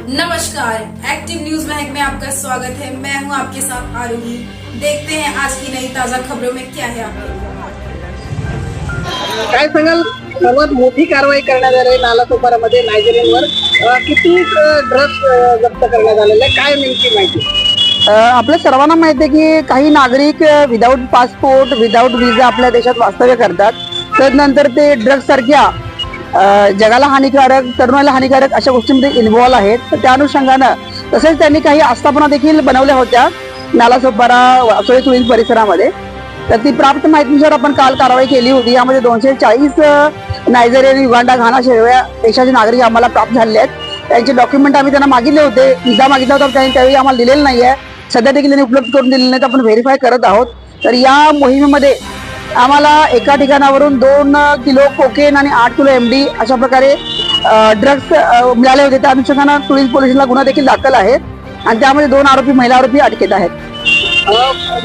नमस्कार, active news Mahak में आपका स्वागत है। मैं हूं आपके साथ आरूही। देखते हैं आज की नई ताजा खबरों में क्या है आपके। काय सांगाल, सर्वात मोठी कारवाई करण्यात आली नालासोपारामध्ये नायजेरियनवर किती ड्रग्ज जप्त करण्यात आलेले आहे, काय नेमकी माहिती? आपल्या सर्वांना माहिती आहे की काही नागरिक विदाऊट पासपोर्ट विदाऊट विजा आपल्या देशात वास्तव्य करतात. त्यानंतर ते ड्रग्ज सारख्या जगाला हानिकारक, तरुणाला हानिकारक अशा गोष्टींमध्ये इन्व्हॉल्व आहेत. तर त्या अनुषंगानं तसेच त्यांनी काही आस्थापना देखील बनवल्या होत्या नालासोपारा वासोळी तुळील परिसरामध्ये. तर ती प्राप्त माहितीनुसार आपण काल कारवाई केली होती. यामध्ये 240 नायजेरियन, युगांडा, घाना, शेरव्या देशाचे नागरिक आम्हाला प्राप्त झालेले आहेत. त्यांचे डॉक्युमेंट आम्ही त्यांना मागितले होते, विजा मागितला होता, त्यांनी त्यावेळी आम्हाला दिलेलं नाहीये. सध्या देखील त्यांनी उपलब्ध करून दिलेले नाही. तर आपण व्हेरीफाय करत आहोत. तर या मोहिमेमध्ये आम्हाला एका ठिकाणावरून 2 किलो कोकेन आणि 8 किलो MD अशा प्रकारे ड्रग्ज मिळाले होते. त्या अनुषंगानं तुळील पोलिसांना गुन्हा देखील दाखल आहे आणि त्यामध्ये 2 आरोपी, महिला आरोपी अटकेत आहेत.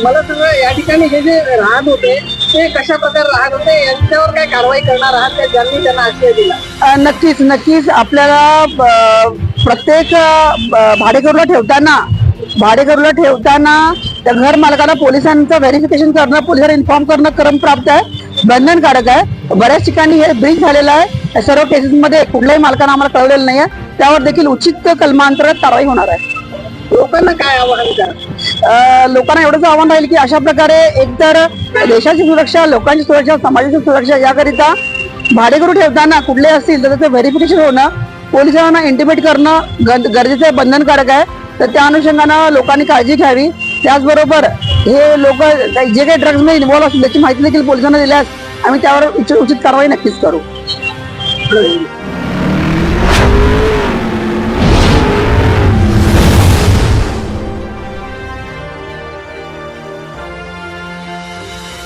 मला सांगा, या ठिकाणी हे जे राहत होते ते कशा प्रकारे राहत होते, यांच्यावर काय कारवाई करणार आहात का, ज्यांनी त्यांना आश्रय दिला? नक्कीच आपल्याला प्रत्येक भाडेकरूला ठेवताना त्या घर मालकाला पोलिसांचं व्हेरिफिकेशन करणं, पोलिसांना इन्फॉर्म करणं क्रमप्राप्त आहे, बंधनकारक आहे. बऱ्याच ठिकाणी हे ब्रीच झालेलं आहे. सर्व केसेसमध्ये कुठल्याही मालकांना आम्हाला कळलेलं नाहीये. त्यावर देखील उचित कलमांतर्गत कारवाई होणार आहे. लोकांना काय आवाहन करा? लोकांना एवढंच आव्हान राहील की अशा प्रकारे एकतर देशाची सुरक्षा, लोकांची सुरक्षा, समाजाची सुरक्षा याकरिता भाडेकरू ठेवताना कुठले असतील तर त्याचं व्हेरिफिकेशन होणं, पोलिसांना इंटिमेट करणं गरजेचं आहे, बंधनकारक आहे. तर त्या अनुषंगानं लोकांनी काळजी घ्यावी. त्याचबरोबर हे लोक जे काही ड्रग्ज मध्ये इन्व्हॉल्व असतील त्याची माहिती देखील पोलिसांना दिल्यास आम्ही त्यावर उचित कारवाई नक्कीच करू.